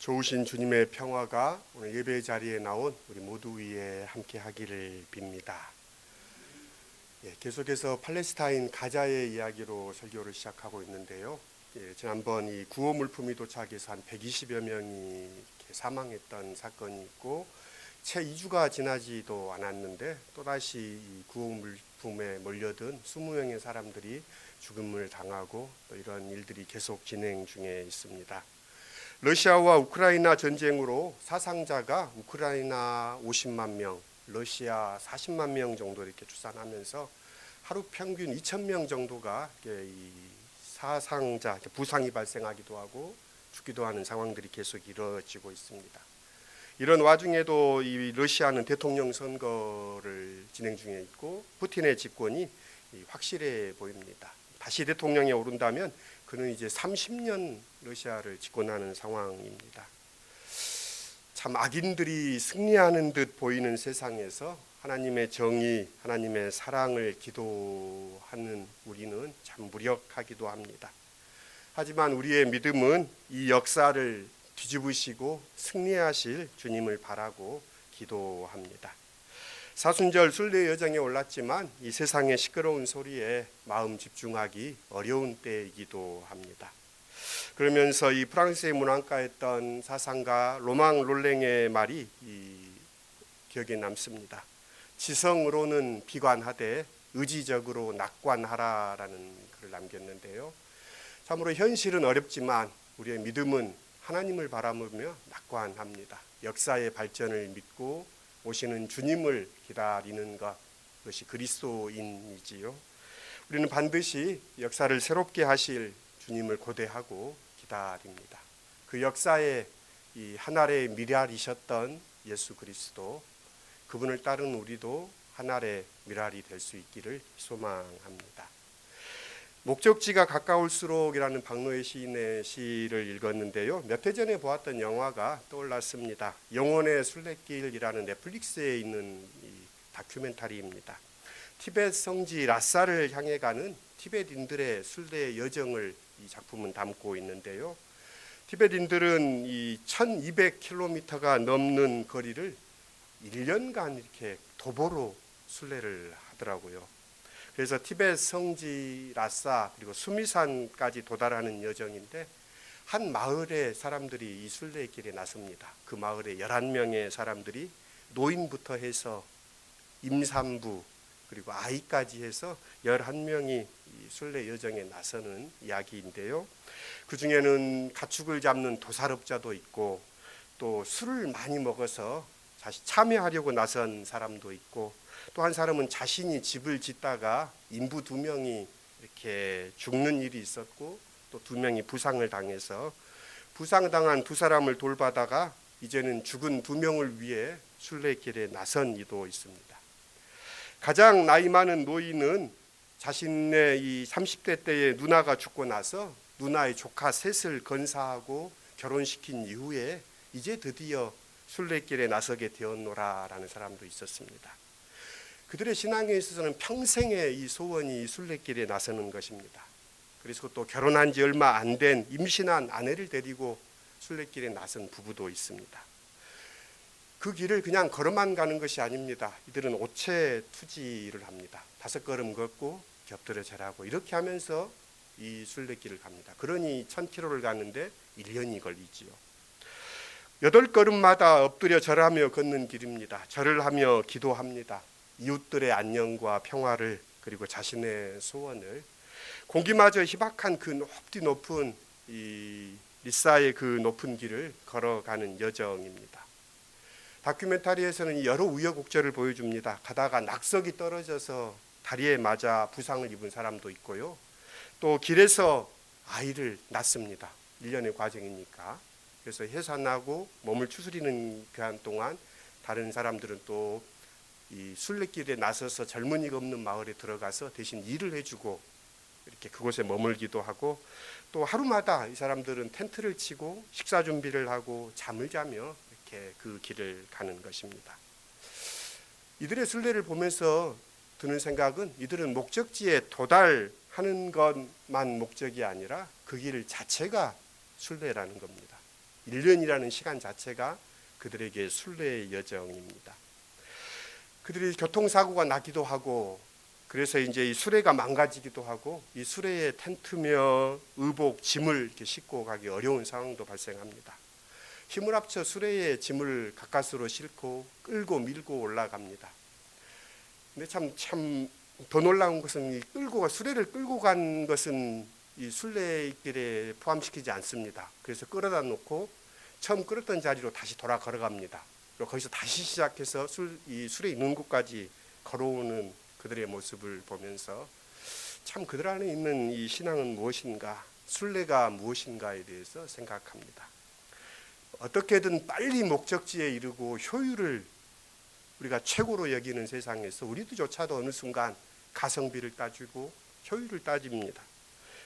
좋으신 주님의 평화가 오늘 예배 자리에 나온 우리 모두 위에 함께 하기를 빕니다. 계속해서 팔레스타인 가자의 이야기로 설교를 시작하고 있는데요. 지난번 이 구호 물품이 도착해서 한 120여 명이 사망했던 사건이 있고 채 2주가 지나지도 않았는데 또다시 이 구호 물품에 몰려든 20명의 사람들이 죽음을 당하고 또 이런 일들이 계속 진행 중에 있습니다. 러시아와 우크라이나 전쟁으로 사상자가 우크라이나 50만 명, 러시아 40만 명 정도 이렇게 추산하면서 하루 평균 2,000명 정도가 이 사상자, 부상이 발생하기도 하고 죽기도 하는 상황들이 계속 이루어지고 있습니다. 이런 와중에도 이 러시아는 대통령 선거를 진행 중에 있고 푸틴의 집권이 확실해 보입니다. 다시 대통령에 오른다면 그는 이제 30년 러시아를 집권하는 상황입니다. 참 악인들이 승리하는 듯 보이는 세상에서 하나님의 정의, 하나님의 사랑을 기도하는 우리는 참 무력하기도 합니다. 하지만 우리의 믿음은 이 역사를 뒤집으시고 승리하실 주님을 바라고 기도합니다. 사순절 순례 여정에 올랐지만 이 세상의 시끄러운 소리에 마음 집중하기 어려운 때이기도 합니다. 그러면서 이 프랑스의 문학가였던 사상가 로망 롤랭의 말이 기억에 남습니다. 지성으로는 비관하되 의지적으로 낙관하라라는 글을 남겼는데요. 참으로 현실은 어렵지만 우리의 믿음은 하나님을 바라보며 낙관합니다. 역사의 발전을 믿고 오시는 주님을 기다리는 것, 그것이 그리스도인이지요. 우리는 반드시 역사를 새롭게 하실 주님을 고대하고 기다립니다. 그 역사의 이 하늘의 미랄이셨던 예수 그리스도, 그분을 따른 우리도 하늘의 미랄이 될 수 있기를 소망합니다. 목적지가 가까울수록이라는 박노해 시인의 시를 읽었는데요. 몇 해 전에 보았던 영화가 떠올랐습니다. 영혼의 순례길이라는 넷플릭스에 있는 이 다큐멘터리입니다. 티베트 성지 라사를 향해 가는 티베트인들의 순례 여정을 이 작품은 담고 있는데요. 티베트인들은 이 1200km가 넘는 거리를 1년간 이렇게 도보로 순례를 하더라고요. 그래서 티베트 성지 라사 그리고 수미산까지 도달하는 여정인데 한 마을의 사람들이 이 순례길에 나섭니다. 그 마을에 11명의 사람들이 노인부터 해서 임산부 그리고 아이까지 해서 11명이 이 순례 여정에 나서는 이야기인데요. 그 중에는 가축을 잡는 도살업자도 있고 또 술을 많이 먹어서 다시 참여하려고 나선 사람도 있고 또 한 사람은 자신이 집을 짓다가 인부 2명이 이렇게 죽는 일이 있었고 또 2명이 부상을 당해서 부상당한 2사람을 돌봐다가 이제는 죽은 2명을 위해 순례길에 나선 이도 있습니다. 가장 나이 많은 노인은 자신의 이 30대 때에 누나가 죽고 나서 누나의 조카 셋을 건사하고 결혼시킨 이후에 이제 드디어 순례길에 나서게 되었노라라는 사람도 있었습니다. 그들의 신앙에 있어서는 평생의 이 소원이 순례길에 나서는 것입니다. 그래서 또 결혼한 지 얼마 안 된 임신한 아내를 데리고 순례길에 나선 부부도 있습니다. 그 길을 그냥 걸어만 가는 것이 아닙니다. 이들은 오체 투지를 합니다. 5걸음 걷고 곁들여 절하고 이렇게 하면서 이 순례길을 갑니다. 그러니 1000km를 가는데 1년이 걸리지요. 8걸음마다 엎드려 절하며 걷는 길입니다. 절을 하며 기도합니다. 이웃들의 안녕과 평화를 그리고 자신의 소원을 공기마저 희박한 그 높은 이 리사의 그 높은 길을 걸어가는 여정입니다. 다큐멘터리에서는 여러 우여곡절을 보여줍니다. 가다가 낙석이 떨어져서 다리에 맞아 부상을 입은 사람도 있고요. 또 길에서 아이를 낳습니다. 1년의 과정이니까. 그래서 해산하고 몸을 추스리는 기간 동안 다른 사람들은 또 이 순례길에 나서서 젊은이가 없는 마을에 들어가서 대신 일을 해주고 이렇게 그곳에 머물기도 하고 또 하루마다 이 사람들은 텐트를 치고 식사 준비를 하고 잠을 자며 이렇게 그 길을 가는 것입니다. 이들의 순례를 보면서 드는 생각은 이들은 목적지에 도달하는 것만 목적이 아니라 그 길 자체가 순례라는 겁니다. 1년이라는 시간 자체가 그들에게 순례의 여정입니다. 그들이 교통사고가 나기도 하고, 그래서 이제 이 수레가 망가지기도 하고, 이 수레에 텐트며 의복, 짐을 이렇게 싣고 가기 어려운 상황도 발생합니다. 힘을 합쳐 수레에 짐을 가까스로 싣고 끌고 밀고 올라갑니다. 근데 참 더 놀라운 것은 수레를 끌고 간 것은 이 순례길에 포함시키지 않습니다. 그래서 끌어다 놓고 처음 끌었던 자리로 다시 돌아 걸어갑니다. 그리고 거기서 다시 시작해서 이 술에 있는 곳까지 걸어오는 그들의 모습을 보면서 참 그들 안에 있는 이 신앙은 무엇인가, 순례가 무엇인가에 대해서 생각합니다. 어떻게든 빨리 목적지에 이르고 효율을 우리가 최고로 여기는 세상에서 우리들조차도 어느 순간 가성비를 따지고 효율을 따집니다.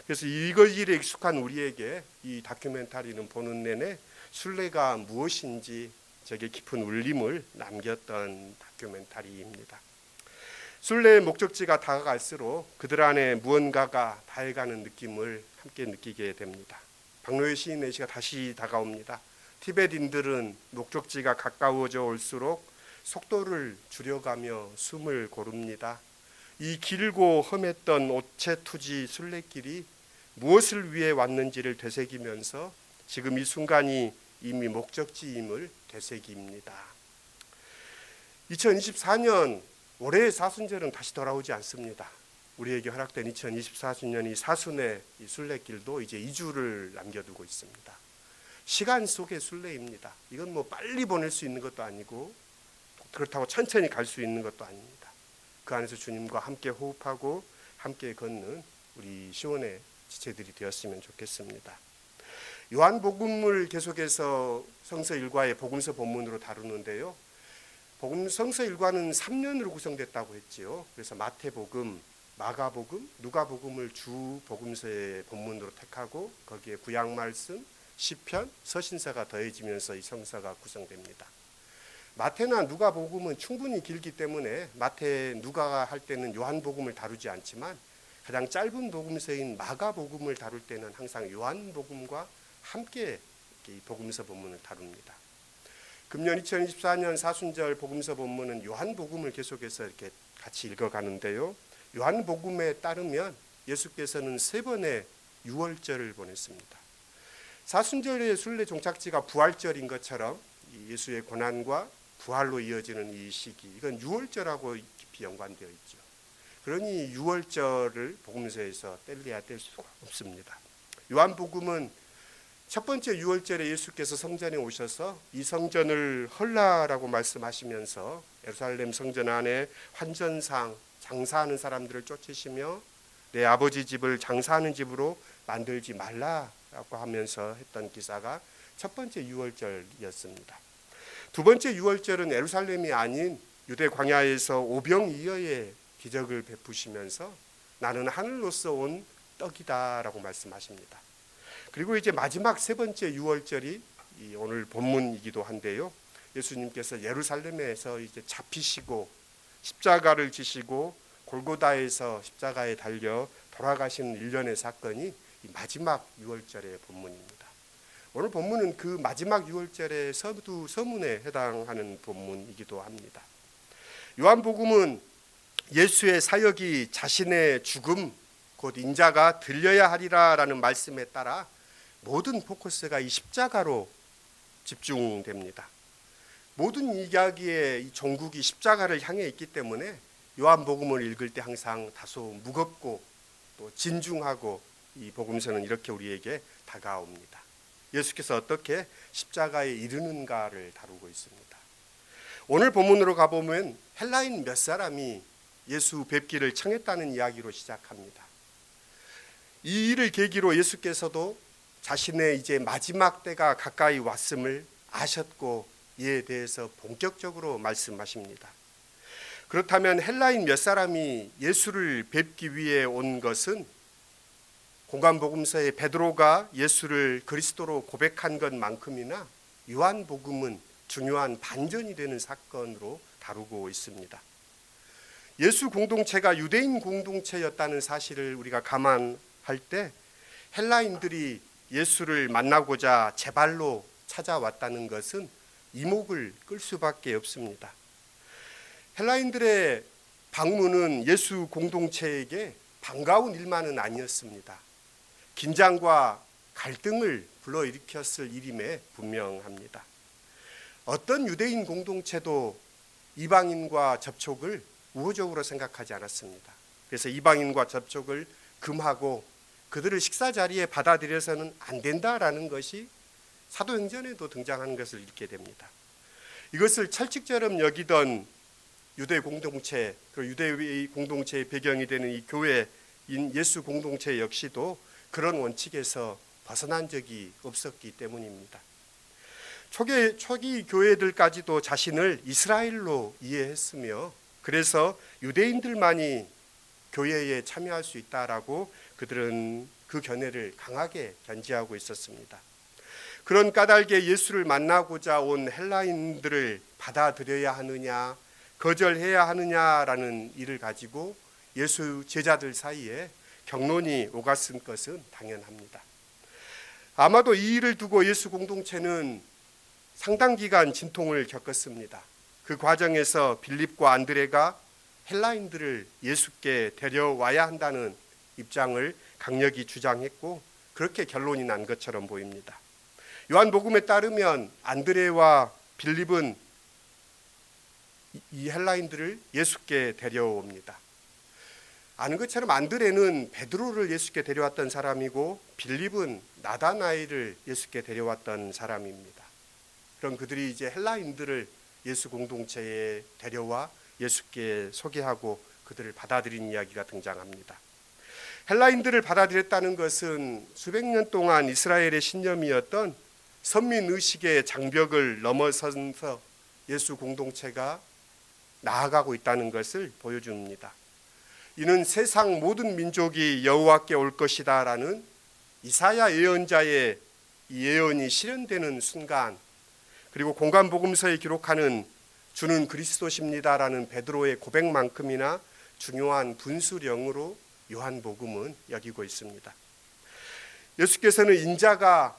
그래서 이것일에 익숙한 우리에게 이 다큐멘터리는 보는 내내 순례가 무엇인지 제게 깊은 울림을 남겼던 다큐멘터리입니다. 순례의 목적지가 다가갈수록 그들 안에 무언가가 다해가는 느낌을 함께 느끼게 됩니다. 박노해 시인의 시가 다시 다가옵니다. 티베트인들은 목적지가 가까워져 올수록 속도를 줄여가며 숨을 고릅니다. 이 길고 험했던 오체투지 순례길이 무엇을 위해 왔는지를 되새기면서 지금 이 순간이 이미 목적지임을 되새깁니다. 2024년 올해의 사순절은 다시 돌아오지 않습니다. 우리에게 허락된 2024년이 사순의 이 순례길도 이제 2주를 남겨두고 있습니다. 시간 속의 순례입니다. 이건 뭐 빨리 보낼 수 있는 것도 아니고 그렇다고 천천히 갈 수 있는 것도 아닙니다. 그 안에서 주님과 함께 호흡하고 함께 걷는 우리 시온의 지체들이 되었으면 좋겠습니다. 요한복음을 계속해서 성서 일과의 복음서 본문으로 다루는데요. 성서 일과는 3년으로 구성됐다고 했지요. 그래서 마태복음, 마가복음, 누가복음을 주 복음서의 본문으로 택하고 거기에 구약 말씀, 시편, 서신서가 더해지면서 이 성서가 구성됩니다. 마태나 누가복음은 충분히 길기 때문에 마태, 누가가 할 때는 요한복음을 다루지 않지만 가장 짧은 복음서인 마가복음을 다룰 때는 항상 요한복음과 함께 이 복음서 본문을 다룹니다. 금년 2024년 사순절 복음서 본문은 요한복음을 계속해서 이렇게 같이 읽어가는데요. 요한복음에 따르면 예수께서는 3번의 유월절을 보냈습니다. 사순절의 순례 종착지가 부활절인 것처럼 예수의 고난과 부활로 이어지는 이 시기, 이건 유월절하고 깊이 연관되어 있죠. 그러니 유월절을 복음서에서 뗄래야 뗄 수가 없습니다. 요한복음은 첫 번째 유월절에 예수께서 성전에 오셔서 이 성전을 헐라라고 말씀하시면서 예루살렘 성전 안에 환전상 장사하는 사람들을 쫓으시며 내 아버지 집을 장사하는 집으로 만들지 말라라고 하면서 했던 기사가 첫 번째 유월절이었습니다. 두 번째 유월절은 예루살렘이 아닌 유대 광야에서 오병이어의 기적을 베푸시면서 나는 하늘로서 온 떡이다라고 말씀하십니다. 그리고 이제 마지막 세 번째 유월절이 오늘 본문이기도 한데요. 예수님께서 예루살렘에서 이제 잡히시고 십자가를 지시고 골고다에서 십자가에 달려 돌아가신 일련의 사건이 이 마지막 유월절의 본문입니다. 오늘 본문은 그 마지막 유월절의 서문에 해당하는 본문이기도 합니다. 요한복음은 예수의 사역이 자신의 죽음 곧 인자가 들려야 하리라라는 말씀에 따라 모든 포커스가 이 십자가로 집중됩니다. 모든 이야기의 이 종국이 십자가를 향해 있기 때문에 요한복음을 읽을 때 항상 다소 무겁고 또 진중하고 이 복음서는 이렇게 우리에게 다가옵니다. 예수께서 어떻게 십자가에 이르는가를 다루고 있습니다. 오늘 본문으로 가보면 헬라인 몇 사람이 예수 뵙기를 청했다는 이야기로 시작합니다. 이 일을 계기로 예수께서도 자신의 이제 마지막 때가 가까이 왔음을 아셨고 이에 대해서 본격적으로 말씀하십니다. 그렇다면 헬라인 몇 사람이 예수를 뵙기 위해 온 것은 공관복음서의 베드로가 예수를 그리스도로 고백한 것만큼이나 요한복음은 중요한 반전이 되는 사건으로 다루고 있습니다. 예수 공동체가 유대인 공동체였다는 사실을 우리가 감안할 때 헬라인들이 예수를 만나고자 제 발로 찾아왔다는 것은 이목을 끌 수밖에 없습니다. 헬라인들의 방문은 예수 공동체에게 반가운 일만은 아니었습니다. 긴장과 갈등을 불러일으켰을 일임에 분명합니다. 어떤 유대인 공동체도 이방인과 접촉을 우호적으로 생각하지 않았습니다. 그래서 이방인과 접촉을 금하고 그들을 식사 자리에 받아들여서는 안 된다라는 것이 사도행전에도 등장하는 것을 읽게 됩니다. 이것을 철칙처럼 여기던 유대 공동체, 그리고 유대 공동체의 배경이 되는 이 교회인 예수 공동체 역시도 그런 원칙에서 벗어난 적이 없었기 때문입니다. 초기 교회들까지도 자신을 이스라엘로 이해했으며 그래서 유대인들만이 교회에 참여할 수 있다라고 그들은 그 견해를 강하게 견지하고 있었습니다. 그런 까닭에 예수를 만나고자 온 헬라인들을 받아들여야 하느냐 거절해야 하느냐라는 일을 가지고 예수 제자들 사이에 격론이 오갔은 것은 당연합니다. 아마도 이 일을 두고 예수 공동체는 상당 기간 진통을 겪었습니다. 그 과정에서 빌립과 안드레가 헬라인들을 예수께 데려와야 한다는 입장을 강력히 주장했고 그렇게 결론이 난 것처럼 보입니다. 요한복음에 따르면 안드레와 빌립은 이 헬라인들을 예수께 데려옵니다. 아는 것처럼 안드레는 베드로를 예수께 데려왔던 사람이고 빌립은 나다나엘을 예수께 데려왔던 사람입니다. 그럼 그들이 이제 헬라인들을 예수 공동체에 데려와 예수께 소개하고 그들을 받아들인 이야기가 등장합니다. 헬라인들을 받아들였다는 것은 수백 년 동안 이스라엘의 신념이었던 선민의식의 장벽을 넘어서서 예수 공동체가 나아가고 있다는 것을 보여줍니다. 이는 세상 모든 민족이 여호와께 올 것이다 라는 이사야 예언자의 이 예언이 실현되는 순간, 그리고 공관복음서에 기록하는 주는 그리스도십니다라는 베드로의 고백만큼이나 중요한 분수령으로 요한복음은 여기고 있습니다. 예수께서는 인자가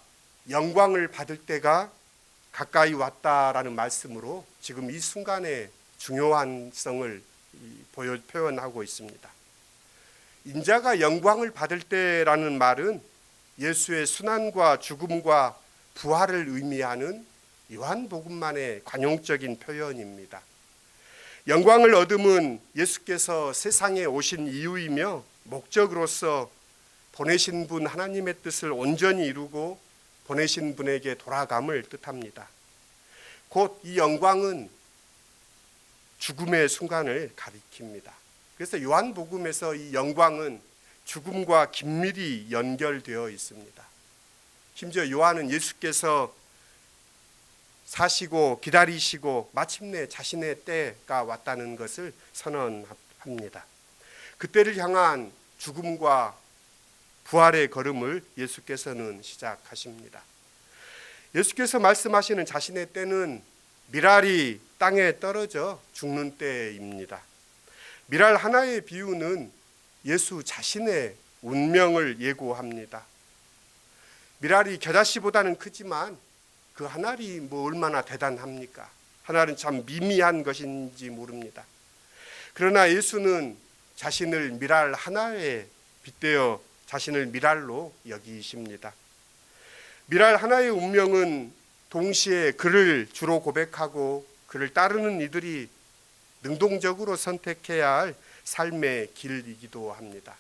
영광을 받을 때가 가까이 왔다라는 말씀으로 지금 이 순간의 중요한 성을 표현하고 있습니다. 인자가 영광을 받을 때라는 말은 예수의 순환과 죽음과 부활을 의미하는 요한복음만의 관용적인 표현입니다. 영광을 얻음은 예수께서 세상에 오신 이유이며 목적으로서 보내신 분 하나님의 뜻을 온전히 이루고 보내신 분에게 돌아감을 뜻합니다. 곧 이 영광은 죽음의 순간을 가리킵니다. 그래서 요한복음에서 이 영광은 죽음과 긴밀히 연결되어 있습니다. 심지어 요한은 예수께서 사시고 기다리시고 마침내 자신의 때가 왔다는 것을 선언합니다. 그때를 향한 죽음과 부활의 걸음을 예수께서는 시작하십니다. 예수께서 말씀하시는 자신의 때는 밀알이 땅에 떨어져 죽는 때입니다. 밀알 하나의 비유는 예수 자신의 운명을 예고합니다. 밀알이 겨자씨보다는 크지만 그 한 알이 얼마나 대단합니까? 한 알은 참 미미한 것인지 모릅니다. 그러나 예수는 자신을 밀알 하나에 빗대어 자신을 밀알로 여기십니다. 밀알 하나의 운명은 동시에 그를 주로 고백하고 그를 따르는 이들이 능동적으로 선택해야 할 삶의 길이기도 합니다.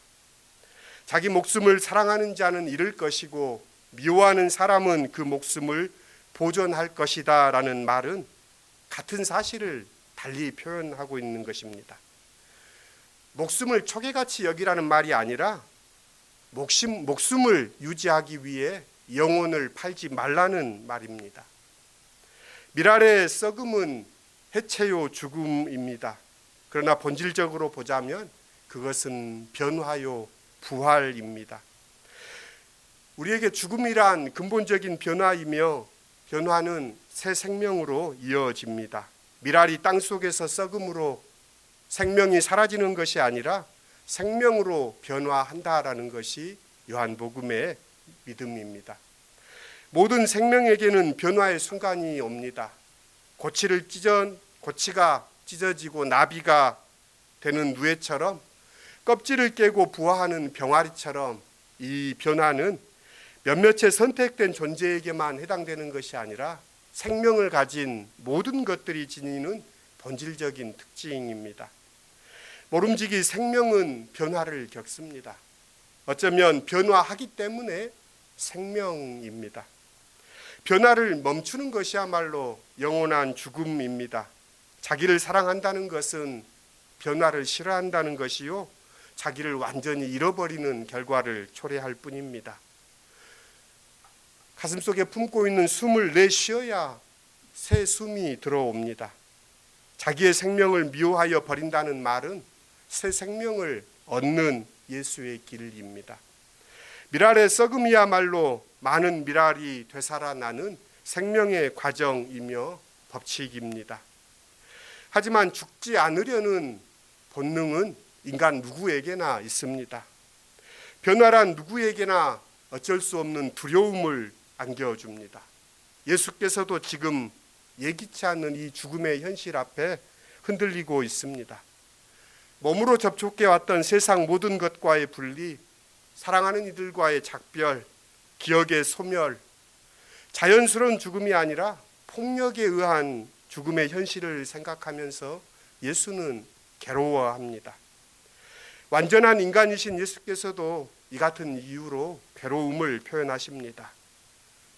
자기 목숨을 사랑하는 자는 잃을 것이고 미워하는 사람은 그 목숨을 보존할 것이다 라는 말은 같은 사실을 달리 표현하고 있는 것입니다. 목숨을 초계같이 여기라는 말이 아니라 목숨을 유지하기 위해 영혼을 팔지 말라는 말입니다. 밀알의 썩음은 해체요 죽음입니다. 그러나 본질적으로 보자면 그것은 변화요 부활입니다. 우리에게 죽음이란 근본적인 변화이며 변화는 새 생명으로 이어집니다. 밀알이 땅속에서 썩음으로 생명이 사라지는 것이 아니라 생명으로 변화한다라는 것이 요한복음의 믿음입니다. 모든 생명에게는 변화의 순간이 옵니다. 고치가 찢어지고 나비가 되는 누에처럼, 껍질을 깨고 부화하는 병아리처럼 이 변화는 몇몇의 선택된 존재에게만 해당되는 것이 아니라 생명을 가진 모든 것들이 지니는 본질적인 특징입니다. 모름지기 생명은 변화를 겪습니다. 어쩌면 변화하기 때문에 생명입니다. 변화를 멈추는 것이야말로 영원한 죽음입니다. 자기를 사랑한다는 것은 변화를 싫어한다는 것이요, 자기를 완전히 잃어버리는 결과를 초래할 뿐입니다. 가슴속에 품고 있는 숨을 내쉬어야 새 숨이 들어옵니다. 자기의 생명을 미워하여 버린다는 말은 새 생명을 얻는 예수의 길입니다. 미랄의 썩음이야말로 많은 미랄이 되살아나는 생명의 과정이며 법칙입니다. 하지만 죽지 않으려는 본능은 인간 누구에게나 있습니다. 변화란 누구에게나 어쩔 수 없는 두려움을 안겨줍니다. 예수께서도 지금 예기치 않는 이 죽음의 현실 앞에 흔들리고 있습니다. 몸으로 접촉해왔던 세상 모든 것과의 분리, 사랑하는 이들과의 작별, 기억의 소멸, 자연스러운 죽음이 아니라 폭력에 의한 죽음의 현실을 생각하면서 예수는 괴로워합니다. 완전한 인간이신 예수께서도 이 같은 이유로 괴로움을 표현하십니다.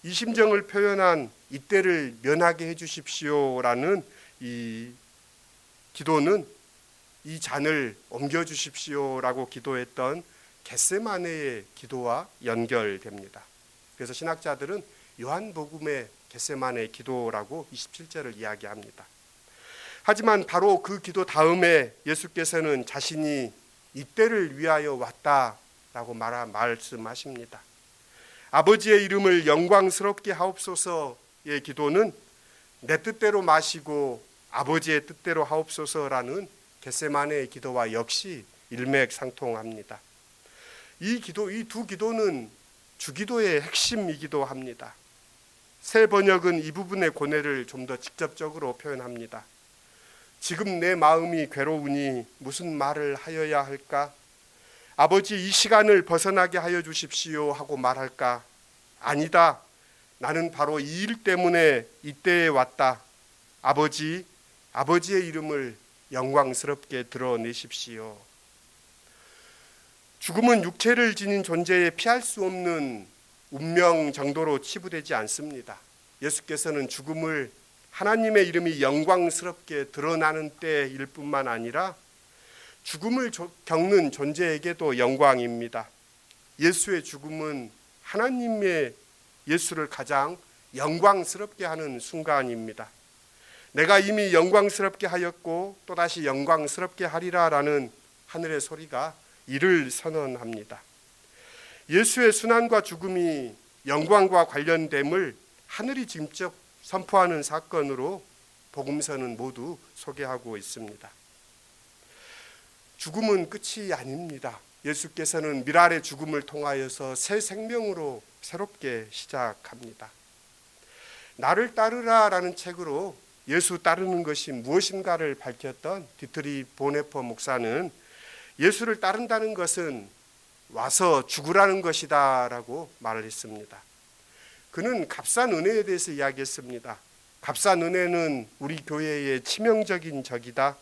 이 심정을 표현한 이때를 면하게 해주십시오라는 이 기도는 이 잔을 옮겨주십시오라고 기도했던 겟세마네의 기도와 연결됩니다. 그래서 신학자들은 요한복음의 겟세마네 기도라고 27절을 이야기합니다. 하지만 바로 그 기도 다음에 예수께서는 자신이 이때를 위하여 왔다라고 말씀하십니다. 아버지의 이름을 영광스럽게 하옵소서의 기도는 내 뜻대로 마시고 아버지의 뜻대로 하옵소서라는 겟세마네의 기도와 역시 일맥상통합니다. 이 두 기도는 주기도의 핵심이기도 합니다. 새 번역은 이 부분의 고뇌를 좀 더 직접적으로 표현합니다. 지금 내 마음이 괴로우니 무슨 말을 하여야 할까? 아버지, 이 시간을 벗어나게 하여 주십시오 하고 말할까? 아니다. 나는 바로 이 일 때문에 이때에 왔다. 아버지, 아버지의 이름을 영광스럽게 드러내십시오. 죽음은 육체를 지닌 존재에 피할 수 없는 운명 정도로 치부되지 않습니다. 예수께서는 죽음을 하나님의 이름이 영광스럽게 드러나는 때일 뿐만 아니라 죽음을 겪는 존재에게도 영광입니다. 예수의 죽음은 하나님의 예수를 가장 영광스럽게 하는 순간입니다. 내가 이미 영광스럽게 하였고 또다시 영광스럽게 하리라라는 하늘의 소리가 이를 선언합니다. 예수의 순환과 죽음이 영광과 관련됨을 하늘이 직접 선포하는 사건으로 복음서는 모두 소개하고 있습니다. 죽음은 끝이 아닙니다. 예수께서는 미랄의 죽음을 통하여서 새 생명으로 새롭게 시작합니다. 나를 따르라라는 책으로 예수 따르는 것이 무엇인가를 밝혔던 디트리 보네퍼 목사는 예수를 따른다는 것은 와서 죽으라는 것이다 라고 말을 했습니다. 그는 값싼 은혜에 대해서 이야기했습니다. 값싼 은혜는 우리 교회의 치명적인 적이다.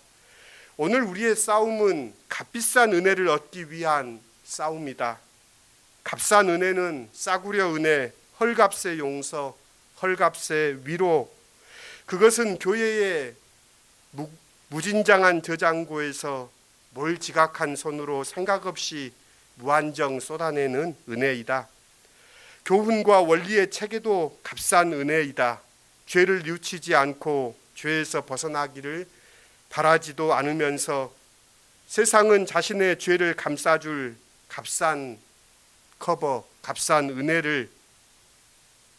오늘 우리의 싸움은 값비싼 은혜를 얻기 위한 싸움이다. 값싼 은혜는 싸구려 은혜, 헐값의 용서, 헐값의 위로, 그것은 교회의 무진장한 저장고에서 뭘 지각한 손으로 생각 없이 무한정 쏟아내는 은혜이다. 교훈과 원리의 체계도 값싼 은혜이다. 죄를 뉘우치지 않고 죄에서 벗어나기를 바라지도 않으면서 세상은 자신의 죄를 감싸줄 값싼 커버, 값싼 은혜를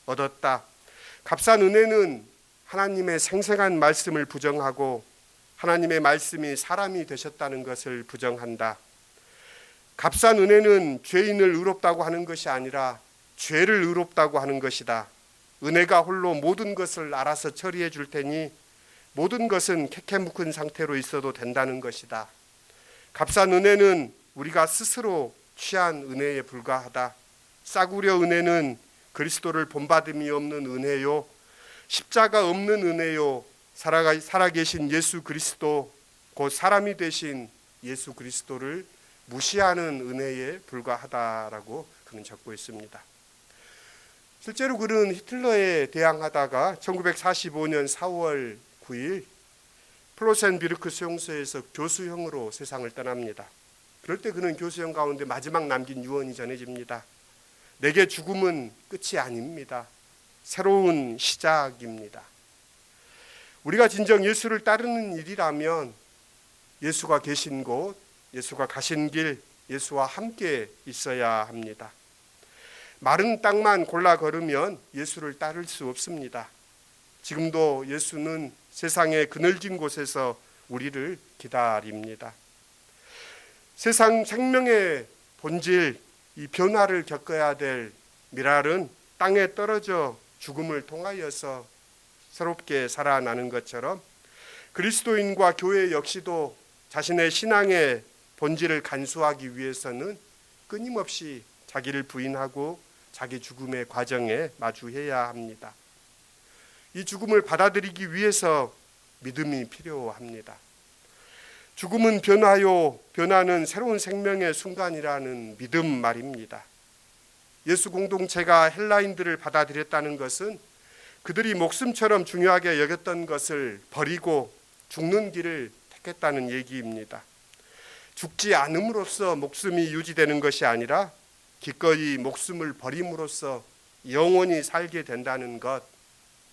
얻었다. 값싼 은혜는 하나님의 생생한 말씀을 부정하고 하나님의 말씀이 사람이 되셨다는 것을 부정한다. 값싼 은혜는 죄인을 의롭다고 하는 것이 아니라 죄를 의롭다고 하는 것이다. 은혜가 홀로 모든 것을 알아서 처리해 줄 테니 모든 것은 캐캐묵은 상태로 있어도 된다는 것이다. 값싼 은혜는 우리가 스스로 취한 은혜에 불과하다. 싸구려 은혜는 그리스도를 본받음이 없는 은혜요, 십자가 없는 은혜요, 살아계신 예수 그리스도, 곧 사람이 되신 예수 그리스도를 무시하는 은혜에 불과하다라고 그는 적고 있습니다. 실제로 그는 히틀러에 대항하다가 1945년 4월 9일 플로센비르크 수용소에서 교수형으로 세상을 떠납니다. 그럴 때 그는 교수형 가운데 마지막 남긴 유언이 전해집니다. 내게 죽음은 끝이 아닙니다. 새로운 시작입니다. 우리가 진정 예수를 따르는 일이라면 예수가 계신 곳, 예수가 가신 길, 예수와 함께 있어야 합니다. 마른 땅만 골라 걸으면 예수를 따를 수 없습니다. 지금도 예수는 세상의 그늘진 곳에서 우리를 기다립니다. 세상 생명의 본질, 이 변화를 겪어야 될 미랄은 땅에 떨어져 죽음을 통하여서 새롭게 살아나는 것처럼 그리스도인과 교회 역시도 자신의 신앙의 본질을 간수하기 위해서는 끊임없이 자기를 부인하고 자기 죽음의 과정에 마주해야 합니다. 이 죽음을 받아들이기 위해서 믿음이 필요합니다. 죽음은 변화요, 변화는 새로운 생명의 순간이라는 믿음 말입니다. 예수 공동체가 헬라인들을 받아들였다는 것은 그들이 목숨처럼 중요하게 여겼던 것을 버리고 죽는 길을 택했다는 얘기입니다. 죽지 않음으로써 목숨이 유지되는 것이 아니라 기꺼이 목숨을 버림으로써 영원히 살게 된다는 것,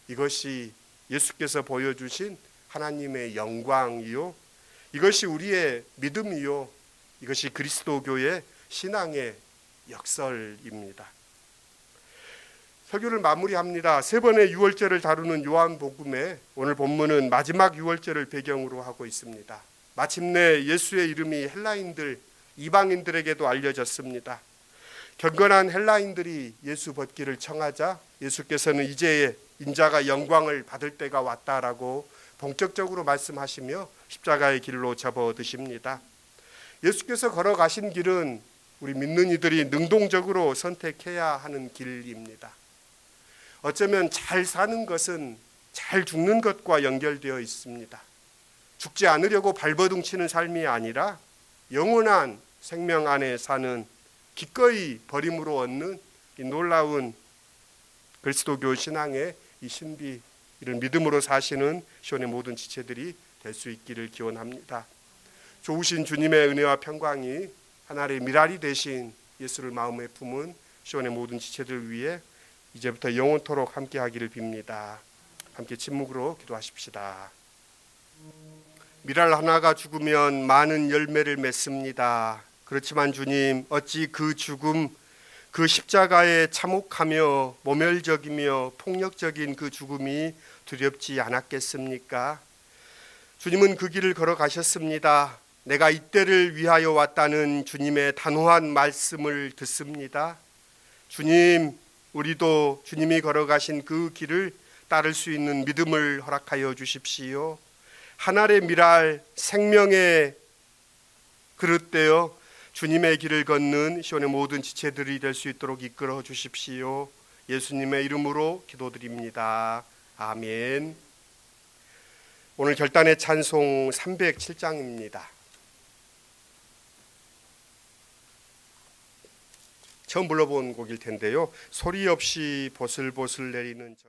이것이 예수께서 보여주신 하나님의 영광이요, 이것이 우리의 믿음이요, 이것이 그리스도교의 신앙의 역설입니다. 설교를 마무리합니다. 세 번의 유월절을 다루는 요한복음에 오늘 본문은 마지막 유월절을 배경으로 하고 있습니다. 마침내 예수의 이름이 헬라인들, 이방인들에게도 알려졌습니다. 경건한 헬라인들이 예수 벗기를 청하자 예수께서는 이제 인자가 영광을 받을 때가 왔다라고 본격적으로 말씀하시며 십자가의 길로 접어드십니다. 예수께서 걸어가신 길은 우리 믿는 이들이 능동적으로 선택해야 하는 길입니다. 어쩌면 잘 사는 것은 잘 죽는 것과 연결되어 있습니다. 죽지 않으려고 발버둥치는 삶이 아니라 영원한 생명 안에 사는, 기꺼이 버림으로 얻는 이 놀라운 그리스도교 신앙의 이 신비, 이를 믿음으로 사시는 시온의 모든 지체들이 될 수 있기를 기원합니다. 좋으신 주님의 은혜와 평강이 하나님의 미랄이 되신 예수를 마음에 품은 시온의 모든 지체들 위해 이제부터 영원토록 함께 하기를 빕니다. 함께 침묵으로 기도하십시다. 미랄 하나가 죽으면 많은 열매를 맺습니다. 그렇지만 주님, 어찌 그 죽음, 그 십자가에 참혹하며 모멸적이며 폭력적인 그 죽음이 두렵지 않았겠습니까? 주님은 그 길을 걸어가셨습니다. 내가 이때를 위하여 왔다는 주님의 단호한 말씀을 듣습니다. 주님, 우리도 주님이 걸어가신 그 길을 따를 수 있는 믿음을 허락하여 주십시오. 하늘의 미랄, 생명의 그릇되어 주님의 길을 걷는 시온의 모든 지체들이 될 수 있도록 이끌어 주십시오. 예수님의 이름으로 기도드립니다. 아멘. 오늘 결단의 찬송 307장입니다. 처음 불러본 곡일 텐데요. 소리 없이 보슬보슬 내리는 저